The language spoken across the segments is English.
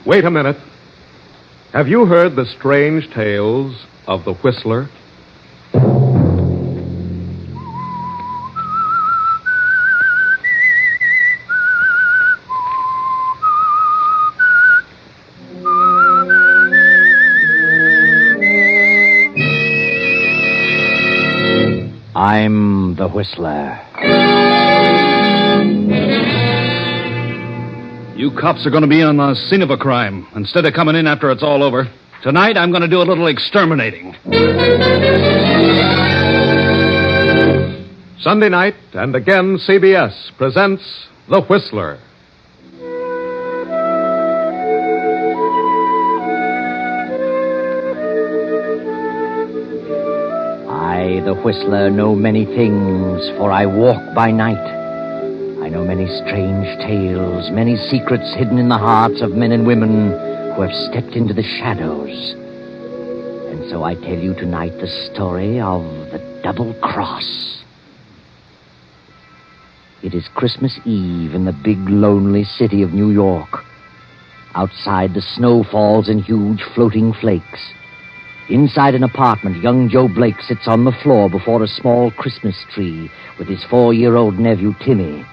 Wait a minute. Have you heard the strange tales of the Whistler? I'm the Whistler. You cops are going to be on the scene of a crime instead of coming in after it's all over. Tonight, I'm going to do a little exterminating. Sunday night, and again CBS presents The Whistler. I, the Whistler, know many things, for I walk by night. I know many strange tales, many secrets hidden in the hearts of men and women who have stepped into the shadows. And so I tell you tonight the story of the Double Cross. It is Christmas Eve in the big, lonely city of New York. Outside, the snow falls in huge floating flakes. Inside an apartment, young Joe Blake sits on the floor before a small Christmas tree with his 4-year-old nephew, Timmy.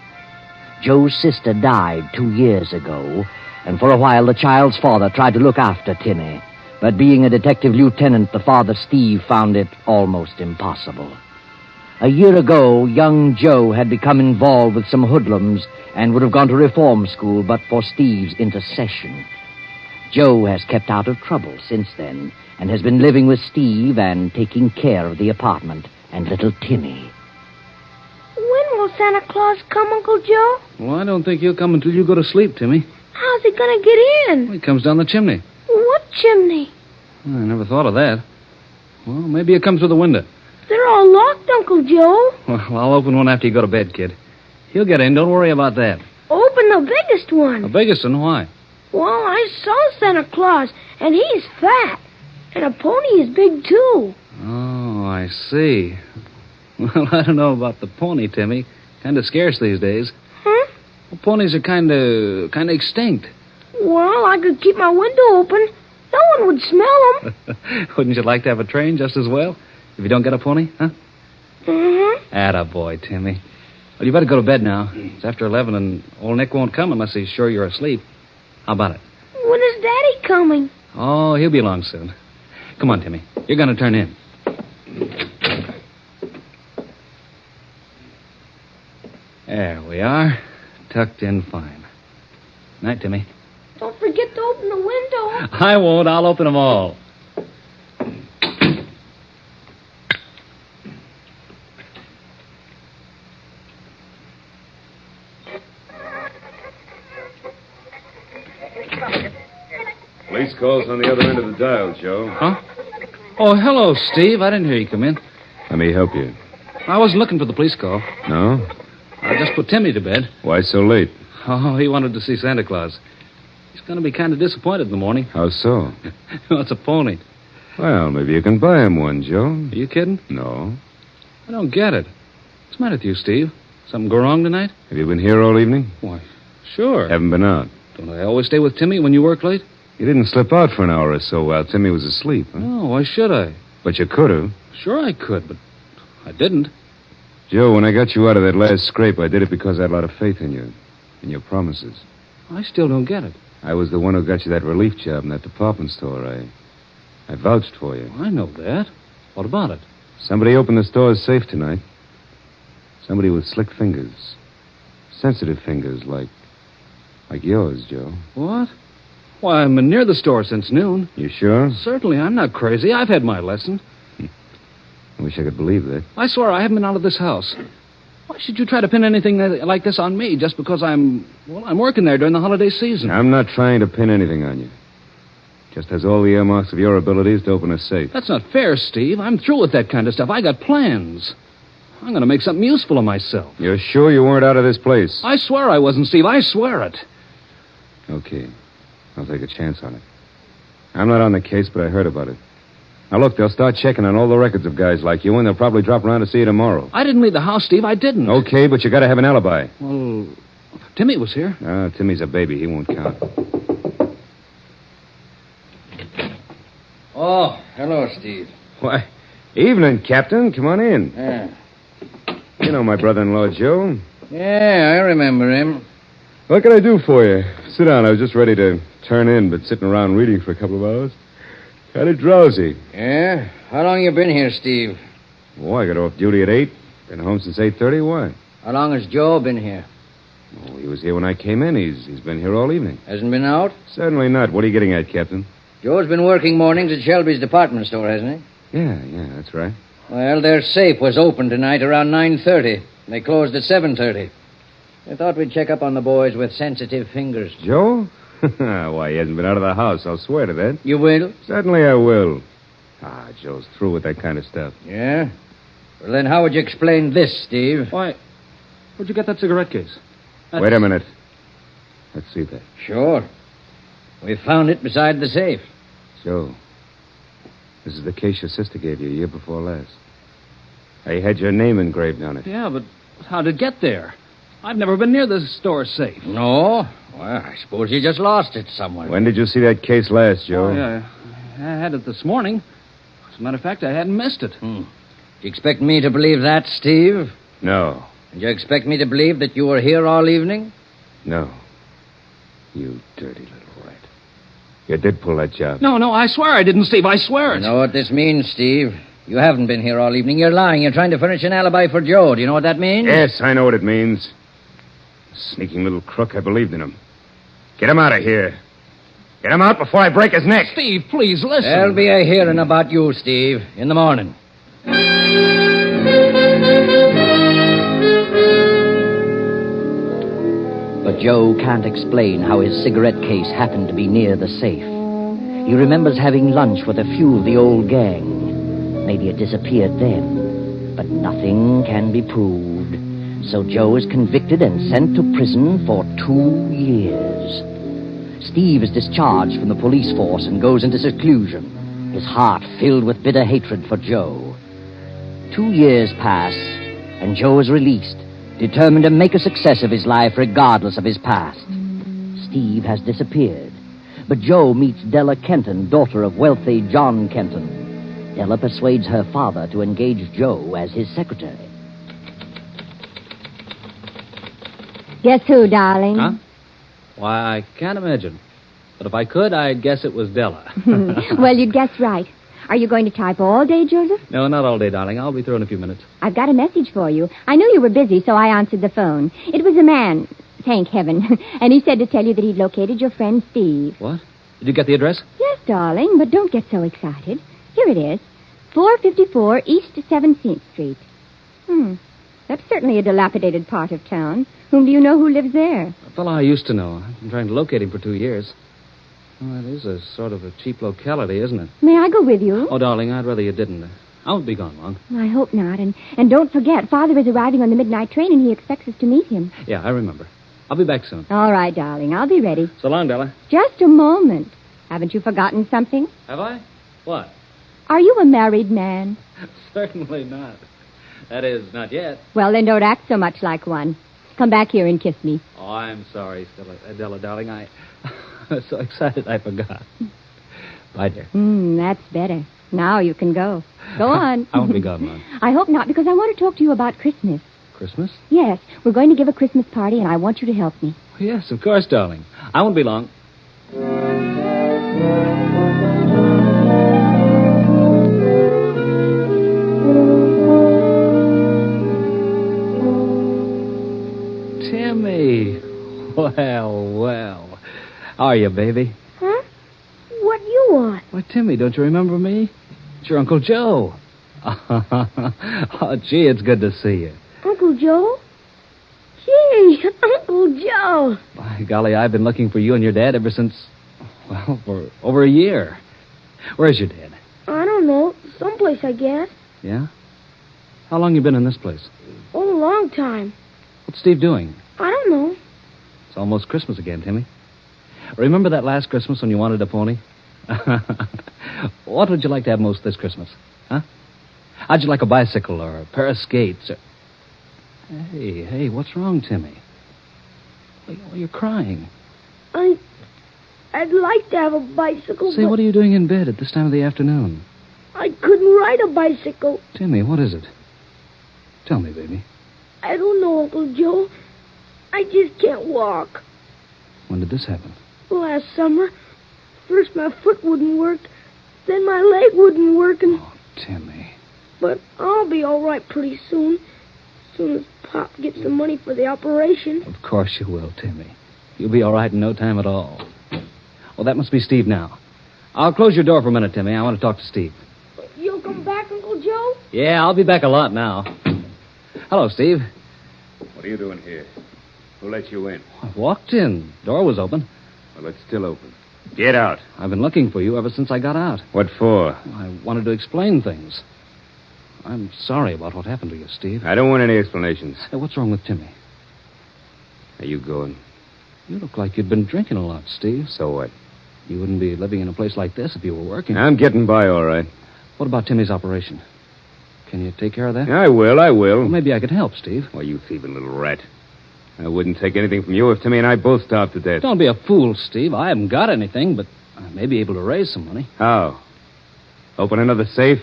Joe's sister died 2 years ago, and for a while the child's father tried to look after Timmy. But being a detective lieutenant, the father, Steve, found it almost impossible. A year ago, young Joe had become involved with some hoodlums and would have gone to reform school but for Steve's intercession. Joe has kept out of trouble since then and has been living with Steve and taking care of the apartment and little Timmy. When will Santa Claus come, Uncle Joe? Well, I don't think he'll come until you go to sleep, Timmy. How's he going to get in? Well, he comes down the chimney. What chimney? I never thought of that. Well, maybe he'll come through the window. They're all locked, Uncle Joe. Well, I'll open one after you go to bed, kid. He'll get in. Don't worry about that. Open the biggest one. The biggest one? Why? Well, I saw Santa Claus, and he's fat. And a pony is big, too. Oh, I see. Well, I don't know about the pony, Timmy. Kind of scarce these days. Huh? Well, ponies are kind of extinct. Well, I could keep my window open. No one would smell them. Wouldn't you like to have a train just as well? If you don't get a pony, huh? Mm-hmm. Attaboy, Timmy. Well, you better go to bed now. It's after 11, and old Nick won't come unless he's sure you're asleep. How about it? When is Daddy coming? Oh, he'll be along soon. Come on, Timmy. You're going to turn in. There we are. Tucked in fine. Night, Timmy. Don't forget to open the window. I won't. I'll open them all. Police call's on the other end of the dial, Joe. Huh? Oh, hello, Steve. I didn't hear you come in. Let me help you. I wasn't looking for the police call. No? I just put Timmy to bed. Why so late? Oh, he wanted to see Santa Claus. He's going to be kind of disappointed in the morning. How so? It's a pony. Well, maybe you can buy him one, Joe. Are you kidding? No. I don't get it. What's the matter with you, Steve? Something go wrong tonight? Have you been here all evening? Why, sure. Haven't been out. Don't I always stay with Timmy when you work late? You didn't slip out for an hour or so while Timmy was asleep, huh? No, why should I? But you could have. Sure I could, but I didn't. Joe, when I got you out of that last scrape, I did it because I had a lot of faith in you. In your promises. I still don't get it. I was the one who got you that relief job in that department store. I vouched for you. I know that. What about it? Somebody opened the store's safe tonight. Somebody with slick fingers. Sensitive fingers like yours, Joe. What? Why, I've been near the store since noon. You sure? Certainly, I'm not crazy. I've had my lesson. I wish I could believe that. I swear I haven't been out of this house. Why should you try to pin anything like this on me just because I'm working there during the holiday season? I'm not trying to pin anything on you. Just has all the earmarks of your abilities to open a safe. That's not fair, Steve. I'm through with that kind of stuff. I got plans. I'm going to make something useful of myself. You're sure you weren't out of this place? I swear I wasn't, Steve. I swear it. Okay. I'll take a chance on it. I'm not on the case, but I heard about it. Now, look, they'll start checking on all the records of guys like you, and they'll probably drop around to see you tomorrow. I didn't leave the house, Steve. I didn't. Okay, but you got to have an alibi. Well, Timmy was here. Timmy's a baby. He won't count. Oh, hello, Steve. Why, evening, Captain. Come on in. Yeah. You know my brother-in-law, Joe. Yeah, I remember him. What can I do for you? Sit down. I was just ready to turn in, but sitting around reading for a couple of hours. Kind of drowsy. Yeah? How long you been here, Steve? Oh, I got off duty at 8. Been home since 8:30. Why? How long has Joe been here? Oh, he was here when I came in. He's been here all evening. Hasn't been out? Certainly not. What are you getting at, Captain? Joe's been working mornings at Shelby's department store, hasn't he? Yeah, that's right. Well, their safe was open tonight around 9:30. They closed at 7:30. I thought we'd check up on the boys with sensitive fingers. Joe? Why, he hasn't been out of the house. I'll swear to that. You will? Certainly I will. Joe's through with that kind of stuff. Yeah? Well, then how would you explain this, Steve? Why, where'd you get that cigarette case? Wait a minute. Let's see that. Sure. We found it beside the safe. Joe, this is the case your sister gave you a year before last. I had your name engraved on it. Yeah, but how did it get there? I've never been near this store safe. No? Well, I suppose you just lost it somewhere. When did you see that case last, Joe? Oh, yeah. I had it this morning. As a matter of fact, I hadn't missed it. Do you expect me to believe that, Steve? No. And you expect me to believe that you were here all evening? No. You dirty little rat. You did pull that job. No, I swear I didn't, Steve. I swear it. You know what this means, Steve? You haven't been here all evening. You're lying. You're trying to furnish an alibi for Joe. Do you know what that means? Yes, I know what it means. Sneaking little crook, I believed in him. Get him out of here. Get him out before I break his neck. Steve, please, listen. There'll be a hearing about you, Steve, in the morning. But Joe can't explain how his cigarette case happened to be near the safe. He remembers having lunch with a few of the old gang. Maybe it disappeared then. But nothing can be proved. So Joe is convicted and sent to prison for 2 years. Steve is discharged from the police force and goes into seclusion, his heart filled with bitter hatred for Joe. 2 years pass, and Joe is released, determined to make a success of his life regardless of his past. Steve has disappeared, but Joe meets Della Kenton, daughter of wealthy John Kenton. Della persuades her father to engage Joe as his secretary. Guess who, darling? Huh? Why, I can't imagine. But if I could, I'd guess it was Della. Well, you'd guess right. Are you going to type all day, Joseph? No, not all day, darling. I'll be through in a few minutes. I've got a message for you. I knew you were busy, so I answered the phone. It was a man, thank heaven, and he said to tell you that he'd located your friend Steve. What? Did you get the address? Yes, darling, but don't get so excited. Here it is. 454 East 17th Street. That's certainly a dilapidated part of town. Whom do you know who lives there? A fellow I used to know. I've been trying to locate him for 2 years. Well, it is a sort of a cheap locality, isn't it? May I go with you? Oh, darling, I'd rather you didn't. I won't be gone long. I hope not. And don't forget, Father is arriving on the midnight train, and he expects us to meet him. Yeah, I remember. I'll be back soon. All right, darling. I'll be ready. So long, Della. Just a moment. Haven't you forgotten something? Have I? What? Are you a married man? Certainly not. That is, not yet. Well, then don't act so much like one. Come back here and kiss me. Oh, I'm sorry, Della, darling. I was so excited I forgot. Bye, dear. That's better. Now you can go. Go on. I won't be gone long. I hope not, because I want to talk to you about Christmas. Christmas? Yes, we're going to give a Christmas party, and I want you to help me. Yes, of course, darling. I won't be long. Timmy. Well. How are you, baby? Huh? What do you want? Why, Timmy, don't you remember me? It's your Uncle Joe. Oh, gee, it's good to see you. Uncle Joe? Gee, Uncle Joe. By golly, I've been looking for you and your dad ever since, well, for over a year. Where's your dad? I don't know. Someplace, I guess. Yeah? How long you been in this place? Oh, a long time. What's Steve doing? I don't know. It's almost Christmas again, Timmy. Remember that last Christmas when you wanted a pony? What would you like to have most this Christmas? Huh? How'd you like a bicycle or a pair of skates? Or... Hey, what's wrong, Timmy? Why, you're crying. I I'd like to have a bicycle, Say, but what are you doing in bed at this time of the afternoon? I couldn't ride a bicycle. Timmy, what is it? Tell me, baby. I don't know, Uncle Joe. I just can't walk. When did this happen? Last summer, first my foot wouldn't work, then my leg wouldn't work, and... Oh, Timmy. But I'll be all right pretty soon. As soon as Pop gets the money for the operation. Of course you will, Timmy. You'll be all right in no time at all. Well, that must be Steve now. I'll close your door for a minute, Timmy. I want to talk to Steve. You'll come back, Uncle Joe? Yeah, I'll be back a lot now. Hello, Steve. What are you doing here? Who let you in? I walked in. Door was open. Well, it's still open. Get out. I've been looking for you ever since I got out. What for? I wanted to explain things. I'm sorry about what happened to you, Steve. I don't want any explanations. Hey, what's wrong with Timmy? Are you going? You look like you'd been drinking a lot, Steve. So what? You wouldn't be living in a place like this if you were working. I'm getting by all right. What about Timmy's operation? Can you take care of that? I will. Well, maybe I could help, Steve. Why, you thieving little rat. I wouldn't take anything from you if Timmy and I both starved to death. Don't be a fool, Steve. I haven't got anything, but I may be able to raise some money. How? Open another safe?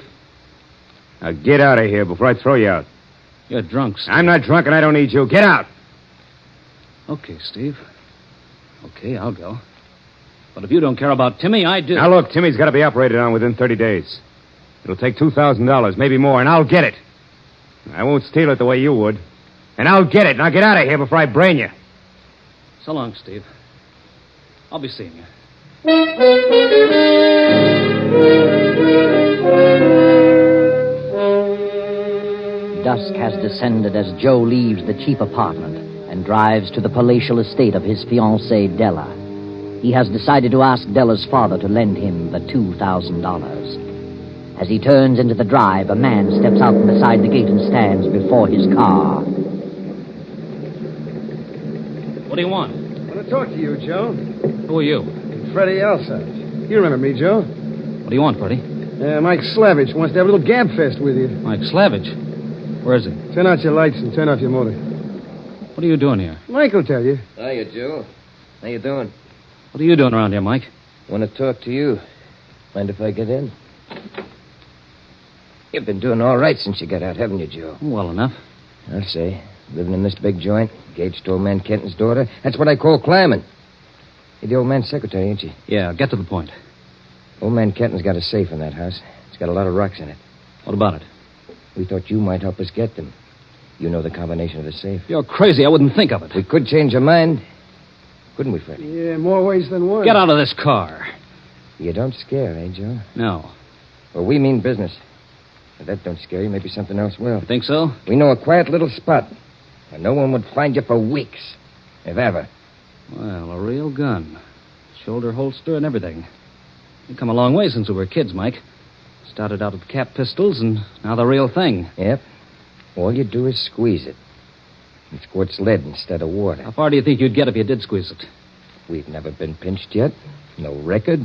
Now get out of here before I throw you out. You're drunk, Steve. I'm not drunk and I don't need you. Get out! Okay, Steve. Okay, I'll go. But if you don't care about Timmy, I do. Now look, Timmy's got to be operated on within 30 days. It'll take $2,000, maybe more, and I'll get it. I won't steal it the way you would. And I'll get it. Now get out of here before I brain you. So long, Steve. I'll be seeing you. Dusk has descended as Joe leaves the cheap apartment and drives to the palatial estate of his fiancée, Della. He has decided to ask Della's father to lend him the $2,000. As he turns into the drive, a man steps out from beside the gate and stands before his car. What do you want? I want to talk to you, Joe. Who are you? Freddie Alsage. You remember me, Joe? What do you want, Freddie? Mike Slavich wants to have a little gab fest with you. Mike Slavich. Where is he? Turn out your lights and turn off your motor. What are you doing here? Mike will tell you. Hiya, Joe. How you doing? What are you doing around here, Mike? Want to talk to you. Mind if I get in? You've been doing all right since you got out, haven't you, Joe? Well enough. I'll say. Living in this big joint, engaged to old man Kenton's daughter. That's what I call climbing. You're the old man's secretary, ain't you? Yeah, get to the point. Old man Kenton's got a safe in that house. It's got a lot of rocks in it. What about it? We thought you might help us get them. You know the combination of the safe. You're crazy. I wouldn't think of it. We could change your mind. Couldn't we, Freddie? Yeah, more ways than one. Get out of this car. You don't scare, eh, Joe? No. Well, we mean business. If that don't scare you, maybe something else will. You think so? We know a quiet little spot where no one would find you for weeks, if ever. Well, a real gun. Shoulder holster and everything. We've come a long way since we were kids, Mike. Started out with cap pistols, and now the real thing. Yep. All you do is squeeze it. It squirts lead instead of water. How far do you think you'd get if you did squeeze it? We've never been pinched yet. No record,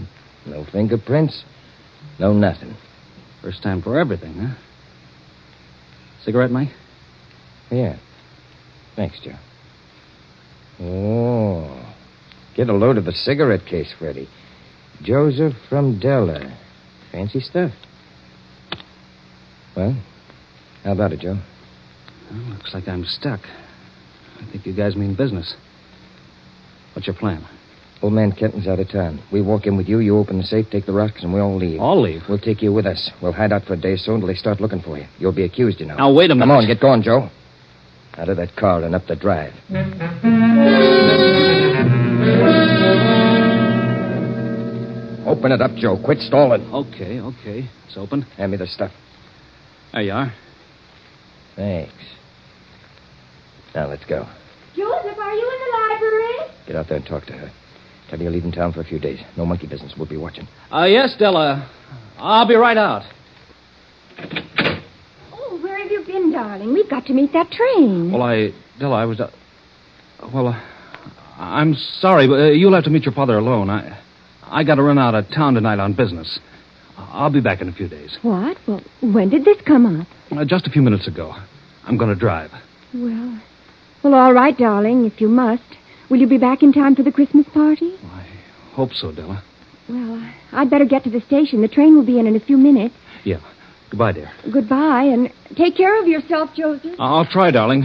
no fingerprints, no nothing. First time for everything, huh? Cigarette, Mike? Yeah. Thanks, Joe. Oh. Get a load of the cigarette case, Freddie. Joseph from Della. Fancy stuff. Well, how about it, Joe? Well, looks like I'm stuck. I think you guys mean business. What's your plan? Old man Kenton's out of town. We walk in with you, you open the safe, take the rocks, and we all leave. All leave? We'll take you with us. We'll hide out for a day or so until they start looking for you. You'll be accused, you know. Now, wait a minute. Come on, get going, Joe. Out of that car and up the drive. Open it up, Joe. Quit stalling. Okay. It's open. Hand me the stuff. There you are. Thanks. Now, let's go. Joseph, are you in the library? Get out there and talk to her. Tell her you're leaving town for a few days. No monkey business. We'll be watching. Yes, Della. I'll be right out. Oh, where have you been, darling? We've got to meet that train. Well, Della, I was... I'm sorry, but you'll have to meet your father alone. I got to run out of town tonight on business. I'll be back in a few days. What? Well, when did this come up? Just a few minutes ago. I'm going to drive. Well, all right, darling, if you must. Will you be back in time for the Christmas party? hope so, Della. Well, I'd better get to the station. The train will be in a few minutes. Yeah. Goodbye, dear. Goodbye, and take care of yourself, Joseph. I'll try, darling.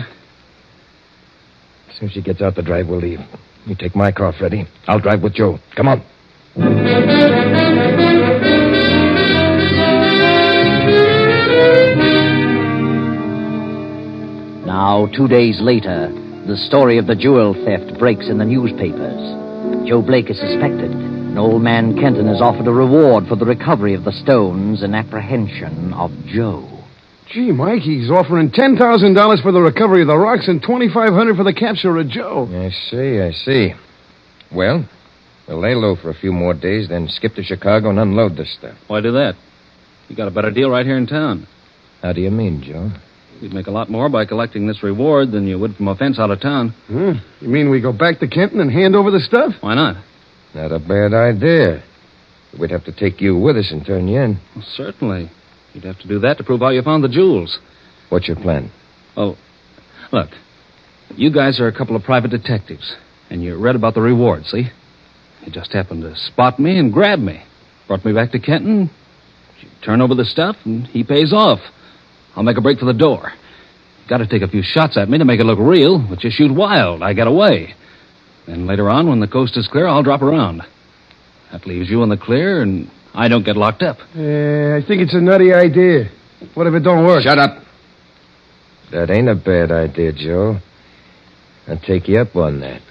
As soon as she gets out the drive, we'll leave. You take my car, Freddie. I'll drive with Joe. Come on. Now, 2 days later, the story of the jewel theft breaks in the newspapers. Joe Blake is suspected, and old man Kenton has offered a reward for the recovery of the stones and apprehension of Joe. Gee, Mike, he's offering $10,000 for the recovery of the rocks and $2,500 for the capture of Joe. I see. Well, we'll lay low for a few more days, then skip to Chicago and unload this stuff. Why do that? You got a better deal right here in town. How do you mean, Joe? You'd make a lot more by collecting this reward than you would from a fence out of town. You mean we go back to Kenton and hand over the stuff? Why not? Not a bad idea. We'd have to take you with us and turn you in. Well, certainly. You'd have to do that to prove how you found the jewels. What's your plan? Oh, look. You guys are a couple of private detectives, and you read about the reward, see? You just happened to spot me and grab me. Brought me back to Kenton. You turn over the stuff, and he pays off. I'll make a break for the door. Got to take a few shots at me to make it look real, but you shoot wild. I get away. Then later on, when the coast is clear, I'll drop around. That leaves you in the clear, and I don't get locked up. I think it's a nutty idea. What if it don't work? Shut up. That ain't a bad idea, Joe. I'll take you up on that.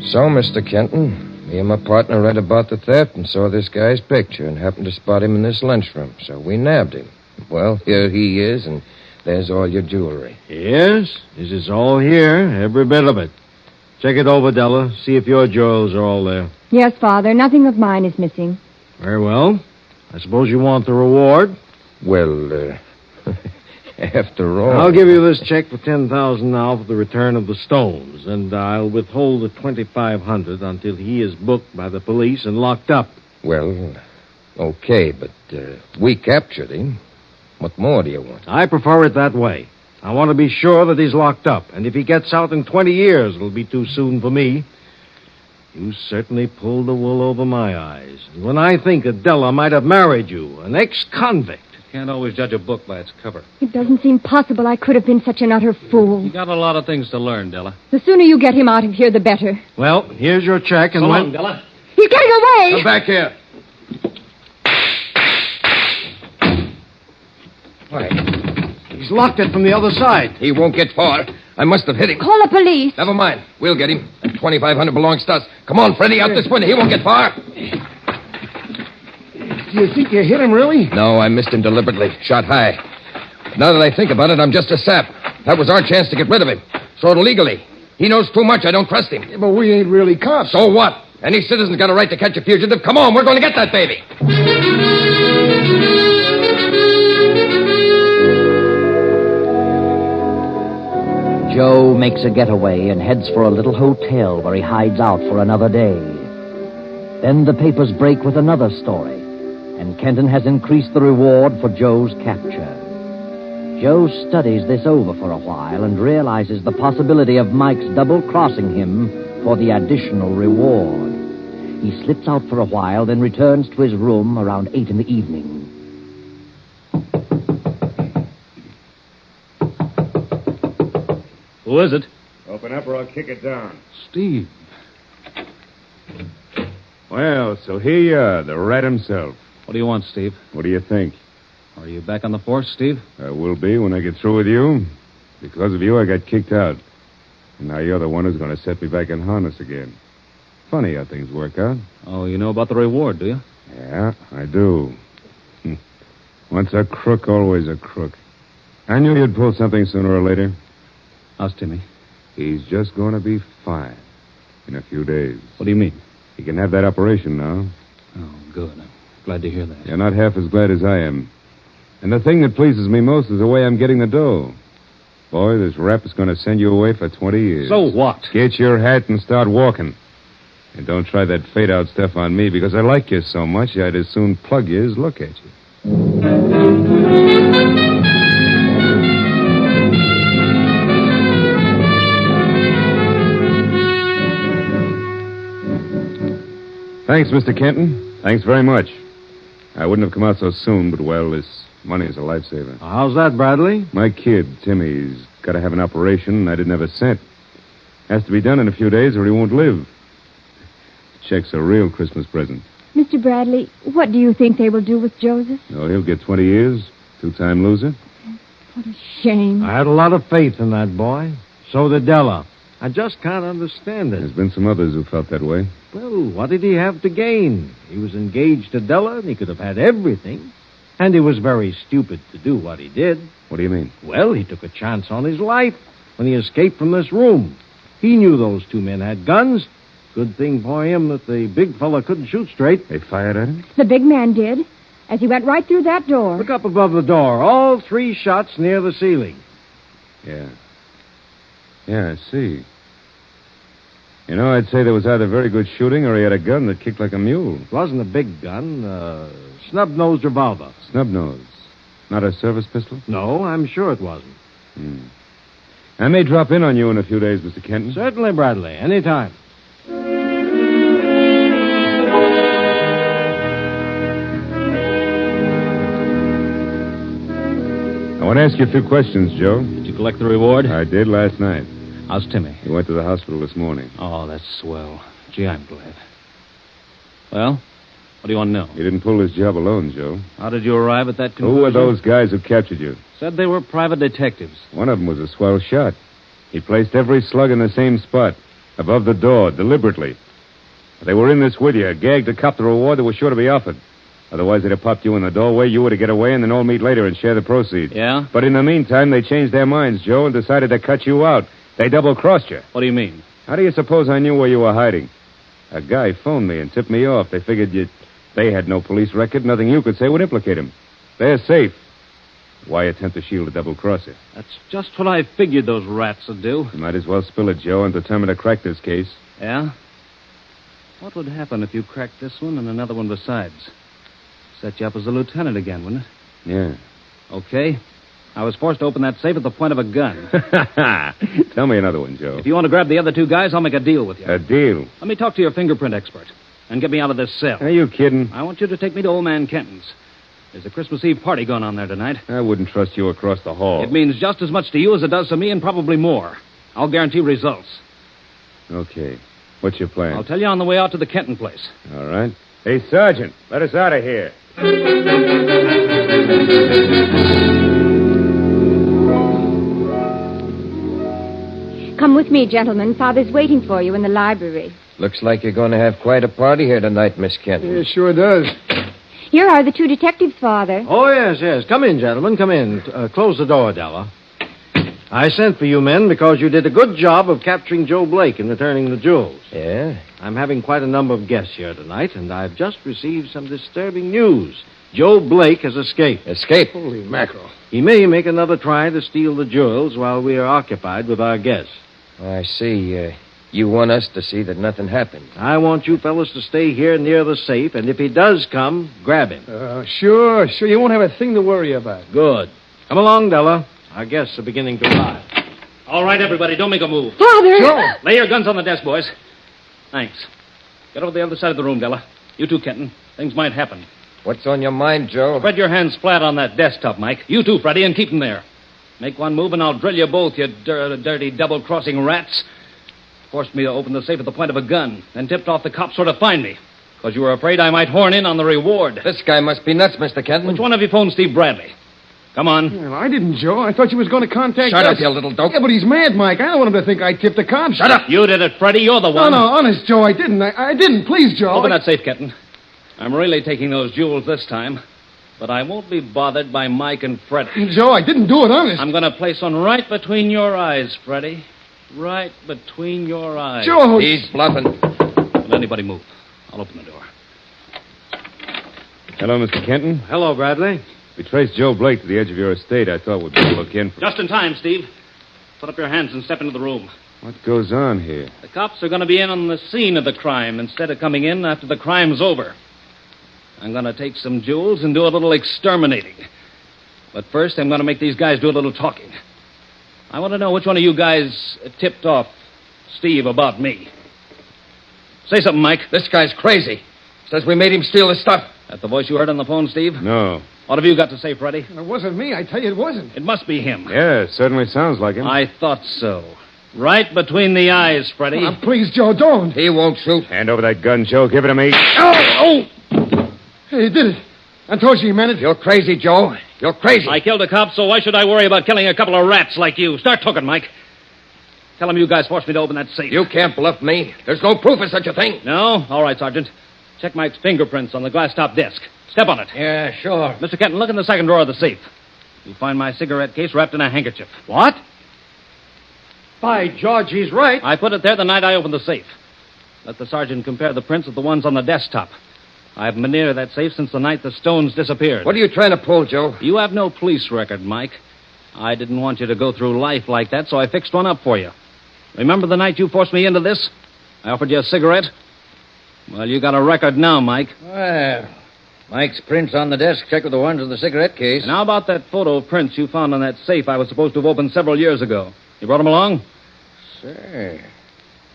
So, Mr. Kenton, me and my partner read about the theft and saw this guy's picture and happened to spot him in this lunchroom. So we nabbed him. Well, here he is, and there's all your jewelry. Yes, this is all here, every bit of it. Check it over, Della. See if your jewels are all there. Yes, Father. Nothing of mine is missing. Very well. I suppose you want the reward. Well, after all... I'll give you this check for $10,000 now for the return of the stones, and I'll withhold the $2,500 until he is booked by the police and locked up. Well, okay, but we captured him. What more do you want? I prefer it that way. I want to be sure that he's locked up, and if he gets out in 20 years, it'll be too soon for me. You certainly pulled the wool over my eyes. And when I think that Della might have married you, an ex-convict... Can't always judge a book by its cover. It doesn't seem possible I could have been such an utter fool. You got a lot of things to learn, Della. The sooner you get him out of here, the better. Well, here's your check, and So when... long, Della. He's getting away! Come back here. Why? He's locked it from the other side. He won't get far. I must have hit him. Call the police. Never mind. We'll get him. That $2,500 belongs to us. Come on, Freddie, out this window. He won't get far. Do you think you hit him, really? No, I missed him deliberately. Shot high. But now that I think about it, I'm just a sap. That was our chance to get rid of him. So illegally. He knows too much. I don't trust him. Yeah, but we ain't really cops. So what? Any citizen's got a right to catch a fugitive. Come on, we're going to get that baby. Joe makes a getaway and heads for a little hotel where he hides out for another day. Then the papers break with another story, and Kenton has increased the reward for Joe's capture. Joe studies this over for a while and realizes the possibility of Mike's double-crossing him for the additional reward. He slips out for a while, then returns to his room around 8 in the evening. Who is it? Open up or I'll kick it down. Steve. Well, so here you are, the rat himself. What do you want, Steve? What do you think? Are you back on the force, Steve? I will be when I get through with you. Because of you, I got kicked out. And now you're the one who's going to set me back in harness again. Funny how things work out. Oh, you know about the reward, do you? Yeah, I do. Once a crook, always a crook. I knew you'd pull something sooner or later. How's Timmy? He's just going to be fine in a few days. What do you mean? He can have that operation now. Oh, good. I'm glad to hear that. You're not half as glad as I am. And the thing that pleases me most is the way I'm getting the dough. Boy, this rap is going to send you away for 20 years. So what? Get your hat and start walking. And don't try that fade-out stuff on me, because I like you so much, I'd as soon plug you as look at you. Thanks, Mr. Kenton. Thanks very much. I wouldn't have come out so soon, but, well, this money is a lifesaver. How's that, Bradley? My kid, Timmy's got to have an operation, and I didn't have a cent. Has to be done in a few days, or he won't live. The check's a real Christmas present. Mr. Bradley, what do you think they will do with Joseph? Oh, he'll get 20 years. Two-time loser. What a shame. I had a lot of faith in that boy. So did Della. I just can't understand it. There's been some others who felt that way. Well, what did he have to gain? He was engaged to Della, and he could have had everything. And he was very stupid to do what he did. What do you mean? Well, he took a chance on his life when he escaped from this room. He knew those two men had guns. Good thing for him that the big fella couldn't shoot straight. They fired at him? The big man did, as he went right through that door. Look up above the door. All 3 shots near the ceiling. Yeah. Yeah, I see. You know, I'd say there was either very good shooting or he had a gun that kicked like a mule. It wasn't a big gun. Snub-nosed revolver. Snub-nose. Not a service pistol? No, I'm sure it wasn't. I may drop in on you in a few days, Mr. Kenton. Certainly, Bradley. Anytime. I want to ask you a few questions, Joe. Did you collect the reward? I did last night. How's Timmy? He went to the hospital this morning. Oh, that's swell. Gee, I'm glad. Well, what do you want to know? He didn't pull his job alone, Joe. How did you arrive at that conclusion? Who were those guys who captured you? Said they were private detectives. One of them was a swell shot. He placed every slug in the same spot, above the door, deliberately. They were in this with you, gagged to cop the reward that was sure to be offered. Otherwise, they'd have popped you in the doorway, you were to get away, and then all meet later and share the proceeds. Yeah? But in the meantime, they changed their minds, Joe, and decided to cut you out. They double-crossed you. What do you mean? How do you suppose I knew where you were hiding? A guy phoned me and tipped me off. They figured they had no police record. Nothing you could say would implicate him. They're safe. Why attempt to shield a double-cross you? That's just what I figured those rats would do. You might as well spill it, Joe, and determine to crack this case. Yeah? What would happen if you cracked this one and another one besides? Set you up as a lieutenant again, wouldn't it? Yeah. Okay. I was forced to open that safe at the point of a gun. Tell me another one, Joe. If you want to grab the other 2 guys, I'll make a deal with you. A deal? Let me talk to your fingerprint expert and get me out of this cell. Are you kidding? I want you to take me to old man Kenton's. There's a Christmas Eve party going on there tonight. I wouldn't trust you across the hall. It means just as much to you as it does to me and probably more. I'll guarantee results. Okay. What's your plan? I'll tell you on the way out to the Kenton place. All right. Hey, Sergeant, let us out of here. Come with me, gentlemen. Father's waiting for you in the library. Looks like you're going to have quite a party here tonight, Miss Kenton. Yeah, sure does. Here are the 2 detectives, Father. Oh, yes. Come in, gentlemen. Come in. Close the door, Della. I sent for you men because you did a good job of capturing Joe Blake and returning the jewels. Yeah? I'm having quite a number of guests here tonight, and I've just received some disturbing news. Joe Blake has escaped. Escape? Holy mackerel. He may make another try to steal the jewels while we are occupied with our guests. I see. You want us to see that nothing happened. I want you fellas to stay here near the safe, and if he does come, grab him. Sure. You won't have a thing to worry about. Good. Come along, Della. Our guests are beginning to arrive. All right, everybody, don't make a move. Father! Joe! Lay your guns on the desk, boys. Thanks. Get over the other side of the room, Della. You too, Kenton. Things might happen. What's on your mind, Joe? Spread your hands flat on that desktop, Mike. You too, Freddie, and keep them there. Make one move, and I'll drill you both, you dirty double-crossing rats. Forced me to open the safe at the point of a gun, then tipped off the cops where to find me. Because you were afraid I might horn in on the reward. This guy must be nuts, Mr. Kenton. Which one of you phoned Steve Bradley? Come on. Well, I didn't, Joe. I thought you was going to contact Shut us. up, you little dope. Yeah, but he's mad, Mike. I don't want him to think I tipped the cops. Shut up. You did it, Freddie. You're the one. No, honest, Joe, I didn't. I didn't. Please, Joe. Open that safe, Kenton. I'm really taking those jewels this time. But I won't be bothered by Mike and Freddie. Joe, I didn't do it, honest. I'm going to place one right between your eyes, Freddie. Right between your eyes. Joe! He's bluffing. Don't anybody move. I'll open the door. Hello, Mr. Kenton. Hello, Bradley. We traced Joe Blake to the edge of your estate. I thought we'd better look in for... Just in time, Steve. Put up your hands and step into the room. What goes on here? The cops are going to be in on the scene of the crime instead of coming in after the crime's over. I'm going to take some jewels and do a little exterminating. But first, I'm going to make these guys do a little talking. I want to know which one of you guys tipped off Steve about me. Say something, Mike. This guy's crazy. Says we made him steal the stuff. That the voice you heard on the phone, Steve? No. What have you got to say, Freddie? It wasn't me. I tell you, it wasn't. It must be him. Yeah, it certainly sounds like him. I thought so. Right between the eyes, Freddie. Please, Joe, don't. He won't shoot. Hand over that gun, Joe. Give it to me. Oh! Hey, he did it. I told you he meant it. You're crazy, Joe. You're crazy. I killed a cop, so why should I worry about killing a couple of rats like you? Start talking, Mike. Tell him you guys forced me to open that safe. You can't bluff me. There's no proof of such a thing. No? All right, Sergeant. Check Mike's fingerprints on the glass-top desk. Step on it. Yeah, sure. Mr. Kenton, look in the second drawer of the safe. You'll find my cigarette case wrapped in a handkerchief. What? By George, he's right. I put it there the night I opened the safe. Let the sergeant compare the prints with the ones on the desktop. I've been near that safe since the night the stones disappeared. What are you trying to pull, Joe? You have no police record, Mike. I didn't want you to go through life like that, so I fixed one up for you. Remember the night you forced me into this? I offered you a cigarette? Well, you got a record now, Mike. Well, Mike's prints on the desk check with the ones in the cigarette case. And how about that photo of prints you found on that safe I was supposed to have opened several years ago? You brought them along? Say.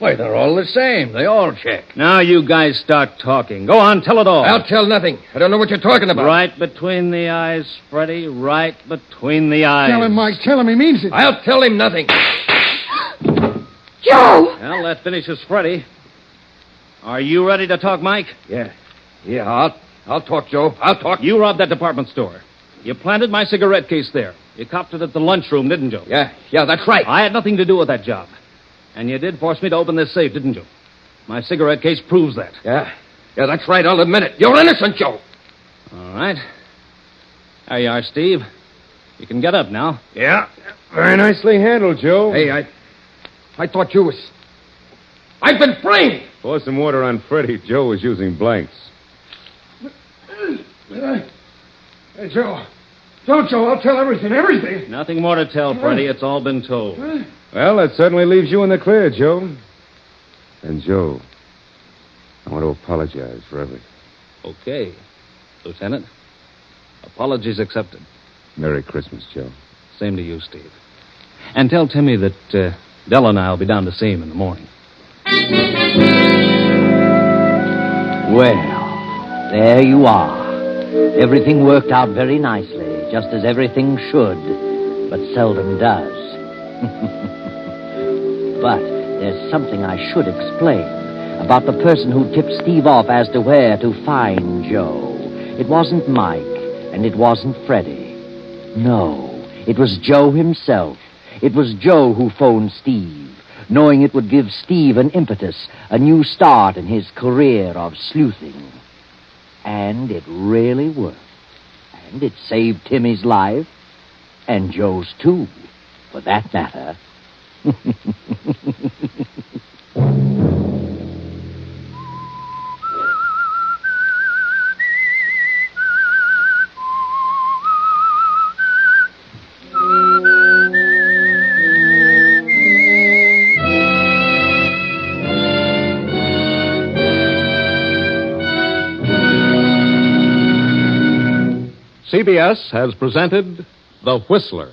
Why, they're all the same. They all check. Now you guys start talking. Go on, tell it all. I'll tell nothing. I don't know what you're talking about. Right between the eyes, Freddie. Right between the eyes. Tell him, Mike. Tell him he means it. I'll tell him nothing. Joe! Well, that finishes Freddie. Are you ready to talk, Mike? Yeah, I'll talk, Joe. I'll talk. You robbed that department store. You planted my cigarette case there. You copped it at the lunchroom, didn't you? Yeah, that's right. I had nothing to do with that job. And you did force me to open this safe, didn't you? My cigarette case proves that. Yeah, that's right. I'll admit it. You're innocent, Joe. All right. There you are, Steve. You can get up now. Yeah. Very nicely handled, Joe. Hey, I thought you was... I've been framed. Pour some water on Freddie. Joe was using blanks. Hey, Joe. Don't, Joe. I'll tell everything. Nothing more to tell, Freddie. It's all been told. Well, that certainly leaves you in the clear, Joe. And, Joe, I want to apologize for everything. Okay, Lieutenant. Apologies accepted. Merry Christmas, Joe. Same to you, Steve. And tell Timmy that Della and I will be down to see him in the morning. Well, there you are. Everything worked out very nicely, just as everything should, but seldom does. But there's something I should explain about the person who tipped Steve off as to where to find Joe. It wasn't Mike, and it wasn't Freddie. No, it was Joe himself. It was Joe who phoned Steve, knowing it would give Steve an impetus, a new start in his career of sleuthing. And it really worked. And it saved Timmy's life, and Joe's too, for that matter. CBS has presented The Whistler.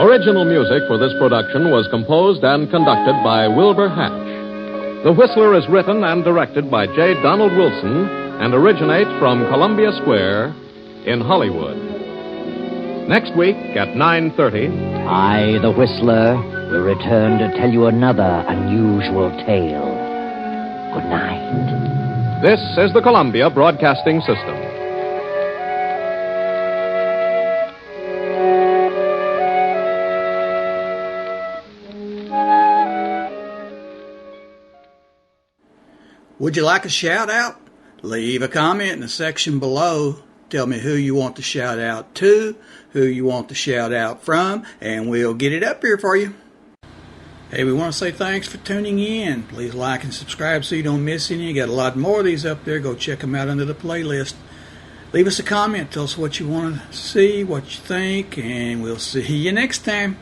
Original music for this production was composed and conducted by Wilbur Hatch. The Whistler is written and directed by J. Donald Wilson and originates from Columbia Square in Hollywood. Next week at 9:30... I, the Whistler, will return to tell you another unusual tale. Good night. This is the Columbia Broadcasting System. Would you like a shout out? Leave a comment in the section below. Tell me who you want to shout out to, who you want to shout out from, and we'll get it up here for you. Hey, we want to say thanks for tuning in. Please like and subscribe so you don't miss any. You got a lot more of these up there. Go check them out under the playlist. Leave us a comment. Tell us what you want to see, what you think, and we'll see you next time.